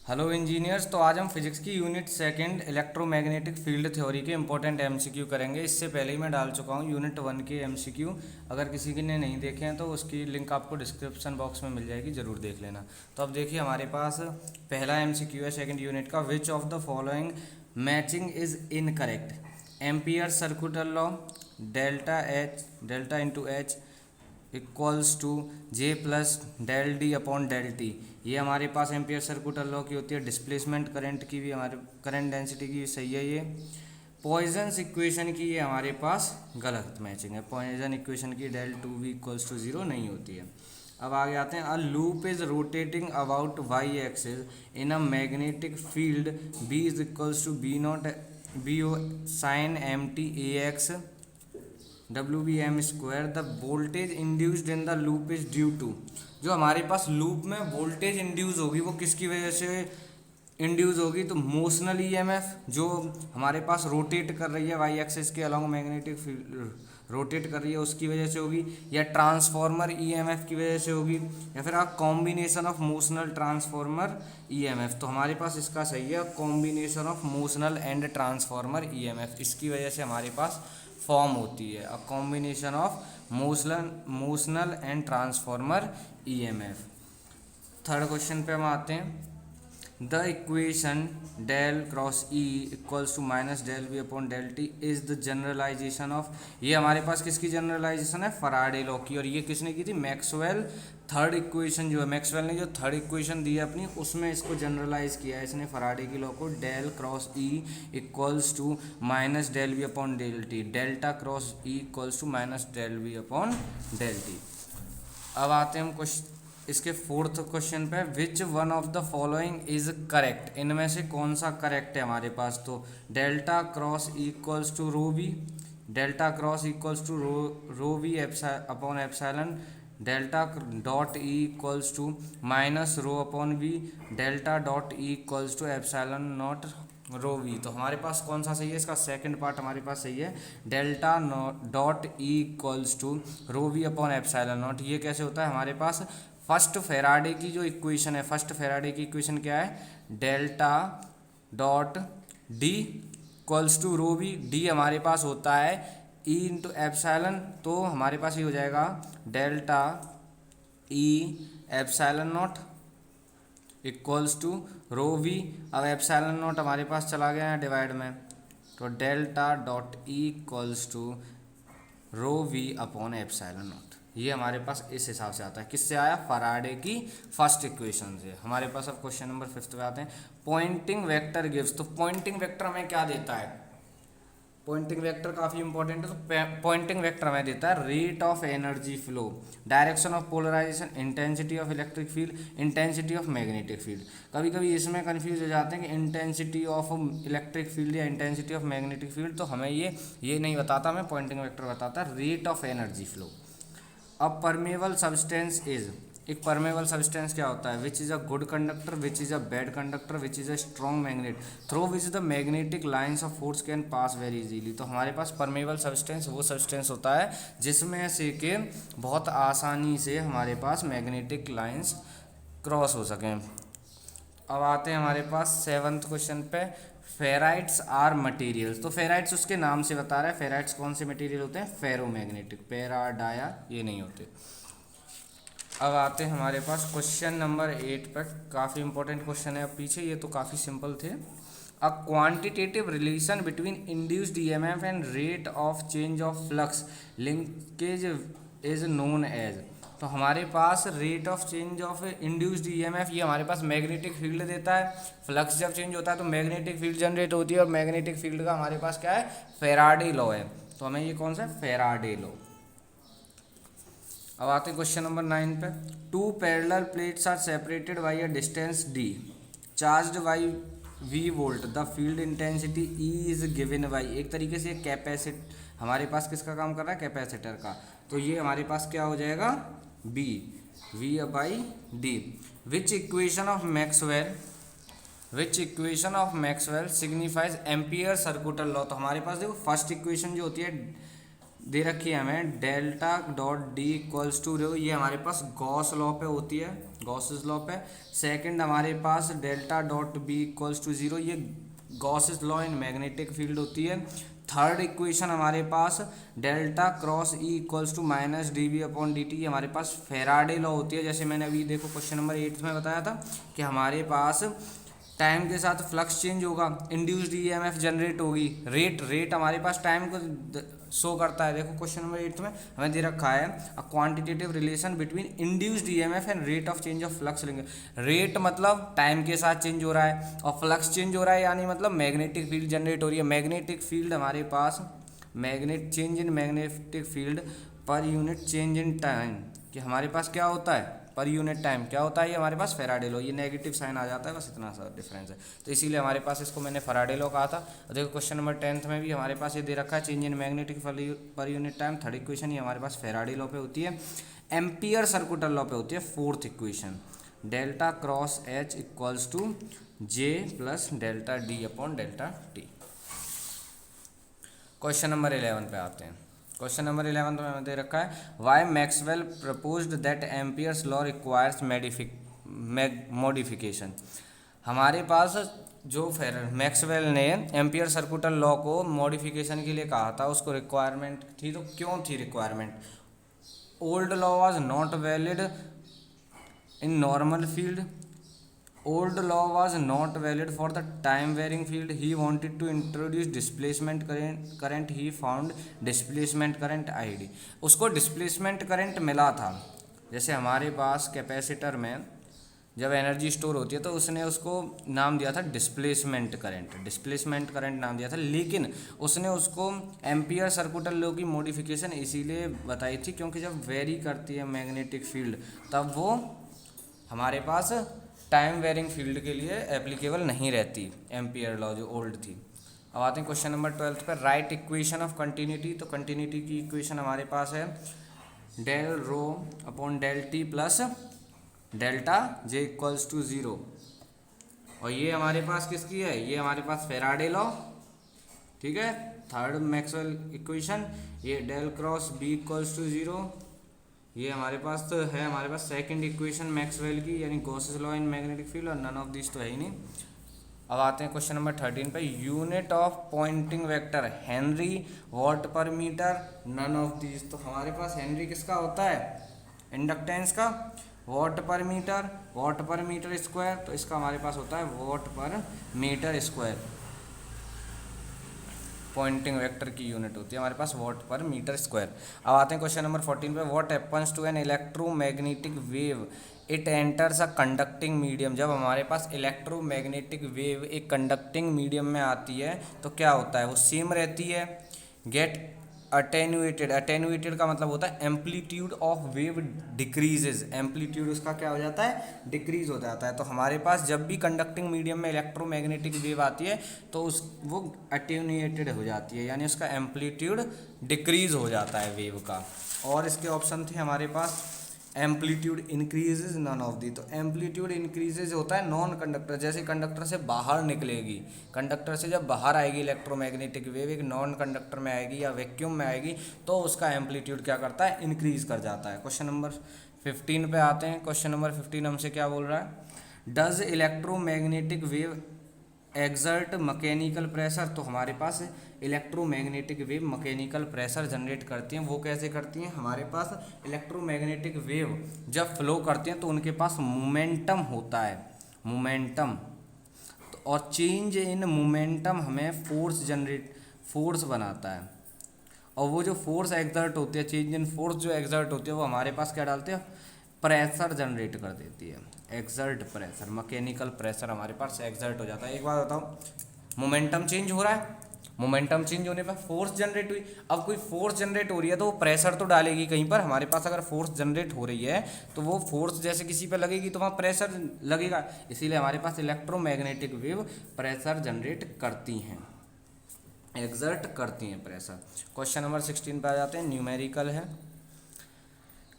Hello engineers. तो आज हम फिजिक्स की unit second electromagnetic field theory के इंपॉर्टेंट एमसीक्यू करेंगे। इससे पहले ही मैं डाल चुका हूँ यूनिट वन के एमसीक्यू। अगर किसी की ने नहीं देखे हैं तो उसकी लिंक आपको डिस्क्रिप्शन बॉक्स में मिल जाएगी, ज़रूर देख लेना। तो अब देखिए हमारे पास पहला एमसीक्यू है सेकंड यूनिट का। Which of the following matching is incorrect? Ampere circular law, delta into H equals to J plus del D upon del T. ये हमारे पास एम्पियर सर्कुलर लॉ की होती है। डिस्प्लेसमेंट करंट की भी, हमारे करंट डेंसिटी की सही है ये। पॉइजन्स इक्वेशन की ये हमारे पास गलत मैचिंग है। पॉइजन इक्वेशन की del two V equals to zero नहीं होती है। अब आगे आते हैं। A loop is rotating about y axis in a magnetic field B is equals to B naught B O sine M T A X W B M square. The voltage induced in the loop is due to. जो हमारे पास loop में voltage induce होगी वो किसकी वजह से induce होगी? तो मोशनल ईएमएफ जो हमारे पास रोटेट कर रही है वाई एक्सिस के अलॉन्ग मैग्नेटिक फील्ड रोटेट कर रही है उसकी वजह से होगी, या ट्रांसफॉर्मर ईएमएफ की वजह से होगी, या फिर combination of motional transformer EMF. तो हमारे पास इसका सही है combination of motional and transformer EMF. इसकी वजह से हमारे पास फॉर्म होती है a combination of motional and transformer EMF. Third question पे हम आते हैं। The equation del cross E equals to minus del V upon del T is the generalisation of. ये हमारे पास किसकी जनरलाइजेशन है? फराडे लॉ की। और ये किसने की थी? मैक्सवेल। थर्ड इक्वेशन जो है मैक्सवेल ने जो थर्ड इक्वेशन दी है अपनी, उसमें इसको जनरलाइज किया है इसने फराडे की लॉ को। Del cross E equals to minus del V upon del T. Delta cross E equals to minus del V upon del T. अब आते हैं हम क्वेश्चन इसके फोर्थ क्वेश्चन पे। Which one of the following is correct? इनमें से कौन सा करेक्ट है हमारे पास? तो delta cross equals to rho V, delta cross equals to rho V upon epsilon, delta dot E equals to minus rho upon V, delta dot E equals to epsilon naught rho V. तो हमारे पास कौन सा सही है? इसका second part हमारे पास सही है। Delta dot E equals to rho V upon epsilon naught. ये कैसे होता है? हमारे पास फर्स्ट फेराडे की जो इक्वेशन है, फर्स्ट फेराडे की इक्वेशन क्या है? Delta dot D equals to rho V. D हमारे पास होता है ई इंटू एप्सिलॉन, तो हमारे पास ये हो जाएगा delta E epsilon naught equals to rho V. अब एप्सिलॉन नॉट हमारे पास चला गया है डिवाइड में, तो delta dot E equals to rho V upon epsilon naught. ये हमारे पास इस हिसाब से आता है। किससे आया? फराडे की फर्स्ट इक्वेशन से। हमारे पास अब क्वेश्चन नंबर फिफ्थ पे आते हैं। Poynting vector gives. तो पॉइंटिंग वेक्टर हमें क्या देता है? पॉइंटिंग वेक्टर काफ़ी इंपॉर्टेंट है। तो पॉइंटिंग वेक्टर हमें देता है rate of energy flow, direction of polarisation, intensity of electric field, intensity of magnetic field. कभी कभी इसमें कंफ्यूज हो जाते हैं कि इंटेंसिटी ऑफ इलेक्ट्रिक फील्ड या इंटेंसिटी ऑफ मैग्नेटिक फील्ड, तो हमें ये नहीं बताता, हमें पॉइंटिंग वेक्टर बताता है रेट ऑफ एनर्जी फ्लो। अब परमेबल सब्सटेंस इज। एक परमेबल सब्सटेंस क्या होता है? Which is a good conductor, which is a bad conductor, which is a strong magnet, through which the magnetic lines of force can pass very easily. तो हमारे पास permeable substance वो substance होता है जिसमें से कि बहुत आसानी से हमारे पास मैग्नेटिक लाइन्स क्रॉस हो सकें। अब आते हैं हमारे पास सेवन्थ क्वेश्चन पे। Ferrites are materials. तो फेराइट्स उसके नाम से बता रहा है फेराइट्स कौन से मटेरियल होते हैं? फेरोमैग्नेटिक, पैरा डाया ये नहीं होते। अब आते हैं हमारे पास क्वेश्चन नंबर 8 पर। काफ़ी इंपॉर्टेंट क्वेश्चन है अब पीछे, ये तो काफ़ी सिंपल थे। A quantitative relation between induced EMF and rate of change of flux linkage is known as. तो हमारे पास rate of change of induced EMF, ये हमारे पास मैग्नेटिक फील्ड देता है। फ्लक्स जब चेंज होता है तो मैग्नेटिक फील्ड जनरेट होती है, और मैग्नेटिक फील्ड का हमारे पास क्या है? फेराडे लॉ है। तो हमें ये कौन सा है? Faraday law. अब आते हैं क्वेश्चन नंबर 9 पे। Two parallel plates are separated by a distance D, charged by V volt, the field intensity E is given by. एक तरीके से कैपेसिट हमारे पास किसका काम कर रहा है? कैपेसिटर का। तो ये हमारे पास क्या हो जाएगा? B V by D. Which equation of Maxwell signifies Ampere circular law. तो हमारे पास देखो फर्स्ट इक्वेशन जो होती है दे रखी है हमें delta dot D equals to rho, ये हमारे पास गॉस लॉ पे होती है, गॉसेस लॉ पे। सेकंड हमारे पास delta dot B equals to zero, ये Gauss's law in magnetic field होती है। थर्ड इक्वेशन हमारे पास delta cross E equals to minus D B upon D T, हमारे पास फेराडे लॉ होती है। जैसे मैंने अभी देखो क्वेश्चन नंबर 8 में बताया था कि हमारे पास टाइम के साथ फ्लक्स चेंज होगा, इंड्यूस्ड ईएमएफ जनरेट होगी, रेट हमारे पास टाइम को शो करता है। देखो क्वेश्चन नंबर 8 में हमें दे रखा है अ quantitative relation between induced EMF and rate of change of flux लेंगे। रेट मतलब टाइम के साथ चेंज हो रहा है और फ्लक्स चेंज हो रहा है, यानी मतलब मैग्नेटिक फील्ड जनरेट हो रही है। मैग्नेटिक फील्ड हमारे पास change in magnetic field per unit change in time, कि हमारे पास क्या होता है पर यूनिट टाइम क्या होता है, ये हमारे पास फेराडे लॉ, ये नेगेटिव साइन आ जाता है, बस इतना सा डिफरेंस है। तो इसीलिए हमारे पास इसको मैंने फेराडे लॉ कहा था। देखो क्वेश्चन नंबर 10 में भी हमारे पास ये दे रखा है change in magnetic per unit time, third equation ये हमारे पास फेराडे लॉ पे होती है। एम्पियर सर्कुलर लॉ पे होती है fourth equation, delta cross H equals to J plus delta D upon delta T. Question number 11 पे आते हैं। क्वेश्चन नंबर 11 तो मैंने दे रखा है why Maxwell proposed that Ampere's law requires modification. हमारे पास जो मैक्सवेल ने एम्पियर सर्कुलर लॉ को मॉडिफिकेशन के लिए कहा था, उसको रिक्वायरमेंट थी, तो क्यों थी requirement? Old law was not valid in normal field, old law was not valid for the time varying field, he wanted to introduce displacement current, he found displacement current id। उसको displacement current मिला था, जैसे हमारे पास capacitor में जब energy store होती है तो उसने उसको नाम दिया था डिस्प्लेसमेंट करंट नाम दिया था, लेकिन उसने उसको एम्पियर सर्कुलर लॉ की मॉडिफिकेशन इसीलिए बताई थी क्योंकि जब वेरी करती है मैग्नेटिक फील्ड तब वो हमारे पास टाइम वेरिंग फील्ड के लिए एप्लीकेबल नहीं रहती एम्पियर लॉ जो ओल्ड थी। अब आते हैं क्वेश्चन नंबर 12 पर, राइट इक्वेशन ऑफ कंटिन्यूटी। तो कंटिन्यूटी की इक्वेशन हमारे पास है del rho upon del T plus delta J equals to zero, और ये हमारे पास किसकी है? ये हमारे पास फेराडे लॉ, ठीक है, थर्ड मैक्सवेल इक्वेशन। ये del cross B equals to zero, ये हमारे पास तो है हमारे पास सेकंड इक्वेशन मैक्सवेल की, यानी Gauss's law in magnetic field, और नन ऑफ दिस तो है ही नहीं। अब आते हैं क्वेश्चन नंबर 13 पे, unit of Poynting vector henry watt per metre, none of this. तो हमारे पास हेनरी किसका होता है? इंडक्टेंस का। वॉट पर मीटर स्क्वायर, तो इसका हमारे पास होता है watt per metre square. Poynting vector की यूनिट होती है हमारे पास वॉट पर मीटर स्क्वायर। अब आते हैं क्वेश्चन नंबर 14 पे, what happens to an electromagnetic wave it enters a conducting medium. जब हमारे पास इलेक्ट्रोमैग्नेटिक वेव एक कंडक्टिंग मीडियम में आती है तो क्या होता है? वो सेम रहती है, गेट अटेन्यूएटेड का मतलब होता है amplitude of wave decreases, amplitude उसका क्या हो जाता है? डिक्रीज हो जाता है। तो हमारे पास जब भी कंडक्टिंग मीडियम में इलेक्ट्रोमैग्नेटिक वेव आती है तो वो अटेन्यूएटेड हो जाती है, यानी उसका एम्पलीट्यूड डिक्रीज हो जाता है वेव का। और इसके ऑप्शन थे हमारे पास amplitude increases, none of the. तो एम्पलीट्यूड इंक्रीजेज होता है नॉन कंडक्टर, जैसे कंडक्टर से बाहर निकलेगी, कंडक्टर से जब बाहर आएगी इलेक्ट्रोमैग्नेटिक वेव एक नॉन कंडक्टर में आएगी या वैक्यूम में आएगी तो उसका एम्पलीट्यूड क्या करता है? इंक्रीज कर जाता है। क्वेश्चन नंबर 15 पे आते हैं। क्वेश्चन नंबर 15 हमसे क्या बोल रहा है? Does electromagnetic wave exert mechanical pressure. तो हमारे पास electromagnetic wave mechanical pressure generate करती हैं। वो कैसे करती हैं? हमारे पास इलेक्ट्रोमैग्नेटिक वेव जब फ्लो करती हैं तो उनके पास मोमेंटम होता है, मोमेंटम, और चेंज इन मोमेंटम हमें फोर्स बनाता है। और वो जो फोर्स एक्सर्ट होती है, चेंज इन फोर्स जो एक्सर्ट होती है वो हमारे पास क्या डालते हैं? प्रेशर जनरेट कर देती है, एक्सर्ट प्रेशर, मैकेनिकल प्रेशर हमारे पास एक्सर्ट हो जाता है। एक बात बताओ, मोमेंटम चेंज हो रहा है, मोमेंटम चेंज होने पर फोर्स जनरेट हुई। अब कोई फोर्स जनरेट हो रही है तो वो प्रेशर तो डालेगी कहीं पर। हमारे पास अगर फोर्स जनरेट हो रही है तो वो फोर्स जैसे किसी पर लगेगी तो वहाँ प्रेशर लगेगा, इसीलिए हमारे पास इलेक्ट्रोमैग्नेटिक वेव प्रेशर जनरेट करती हैं, एक्सर्ट करती हैं प्रेशर। क्वेश्चन नंबर 16 पे आ जाते हैं, न्यूमेरिकल है।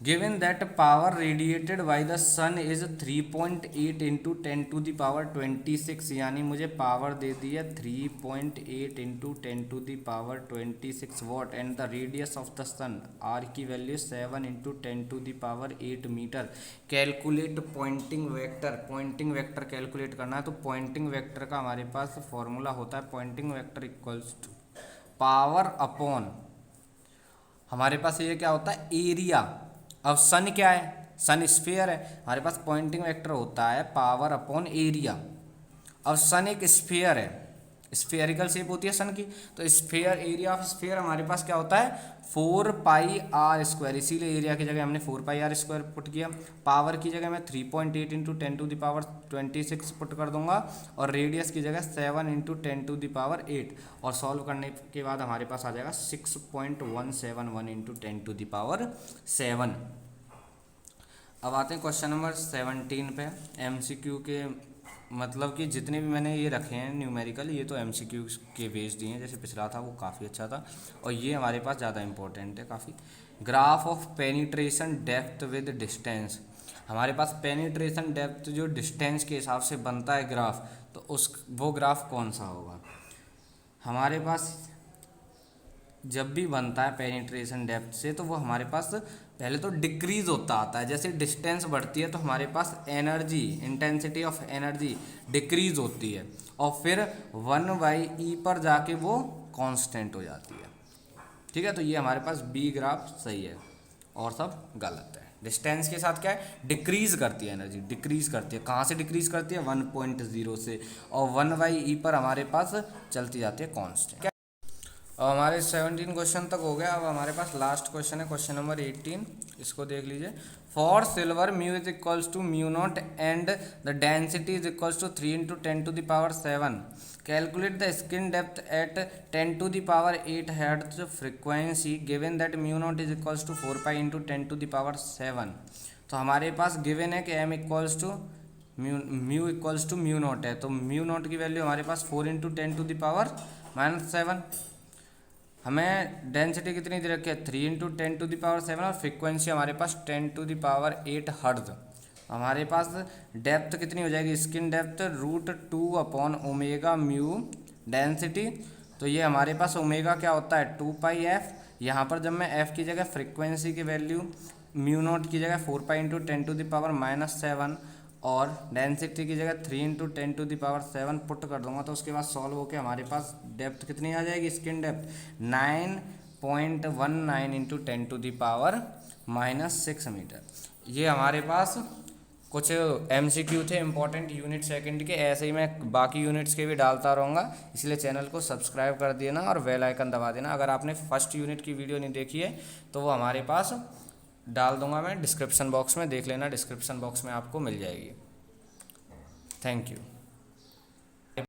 Given that power radiated by the sun is 3.8 into 10⁻26, यानी मुझे पावर दे दी है 3.8 into 10⁻26 watt and the radius of the sun R की value 7 into 10⁸ metre. Calculate Poynting vector. Poynting vector calculate करना है, तो पॉइंटिंग वेक्टर का हमारे पास फॉर्मूला होता है Poynting vector equals to power upon, हमारे पास ये क्या होता है एरिया। अब सन क्या है, सन स्फीयर है, हमारे पास पॉइंटिंग वेक्टर होता है पावर अपॉन एरिया। अब सन एक स्फीयर है, स्फीयरिकल शेप होती है सन की, तो स्फीयर एरिया ऑफ स्फीयर हमारे पास क्या होता है 4πr², इसीलिए एरिया की जगह हमने 4πr² पुट किया। पावर की जगह मैं 3.8 इंटू 10⁻26 पुट कर दूंगा और रेडियस की जगह 7 इंटू 10⁸, और सॉल्व करने के बाद हमारे पास आ जाएगा 6.171 इंटू 10⁻7। अब आते हैं क्वेश्चन नंबर 17 पे। MCQ के मतलब कि जितने भी मैंने ये रखे हैं न्यूमेरिकल, ये तो MCQ के बेस्ड दिए हैं, जैसे पिछला था वो काफ़ी अच्छा था और ये हमारे पास ज़्यादा इंपॉर्टेंट है काफ़ी। Graph of penetration depth with distance, हमारे पास पेनिट्रेशन डेप्थ जो डिस्टेंस के हिसाब से बनता है ग्राफ, तो वो ग्राफ कौन सा होगा। हमारे पास जब भी बनता है पेनिट्रेशन डेप्थ से, तो वो हमारे पास पहले तो डिक्रीज होता आता है, जैसे डिस्टेंस बढ़ती है तो हमारे पास energy, intensity of energy decrease होती है और फिर 1/e पर जाके वो कांस्टेंट हो जाती है। ठीक है, तो ये हमारे पास बी ग्राफ सही है और सब गलत है। डिस्टेंस के साथ क्या है, डिक्रीज करती है एनर्जी, डिक्रीज करती है। कहाँ से डिक्रीज करती है 1.0 से, और 1/e पर हमारे पास चलती जाती है कांस्टेंट। अब हमारे 17 क्वेश्चन तक हो गया। अब हमारे पास लास्ट क्वेश्चन है क्वेश्चन नंबर 18, इसको देख लीजिए। For silver mu is equals to mu naught and the density is equals to 3 into 10⁻7। Calculate the skin depth at 10⁸ hertz frequency given that mu naught is equals to 4π into 10⁻7। तो हमारे पास given है कि m equals to mu equals to mu naught है, तो mu naught की value हमारे पास 4 into 10⁻7। हमें डेंसिटी कितनी दे रखी है 3 इंटू 10⁻7 और फ्रिक्वेंसी हमारे पास 10⁸ हर्ट्ज। हमारे पास डेप्थ कितनी हो जाएगी, स्किन डेप्थ √2/ओमेगा म्यू डेंसिटी, तो ये हमारे पास ओमेगा क्या होता है 2πf। यहाँ पर जब मैं f की जगह फ्रिक्वेंसी की वैल्यू म्यू नॉट की जगह 4π इंटू 10⁻7 और डेंसिटी की जगह 3 इंटू 10⁻7 पुट कर दूंगा, तो उसके बाद सॉल्व होकर हमारे पास डेप्थ कितनी आ जाएगी, स्किन डेप्थ 9.19 इंटू 10⁻6 मीटर। ये हमारे पास कुछ MCQ थे इंपॉर्टेंट यूनिट सेकंड के, ऐसे ही मैं बाकी यूनिट्स के भी डालता रहूँगा, इसलिए चैनल को सब्सक्राइब कर देना और बेल आइकन दबा देना। अगर आपने फर्स्ट यूनिट की वीडियो नहीं देखी है तो वो हमारे पास डाल दूंगा मैं डिस्क्रिप्शन बॉक्स में, देख लेना, डिस्क्रिप्शन बॉक्स में आपको मिल जाएगी। Thank you.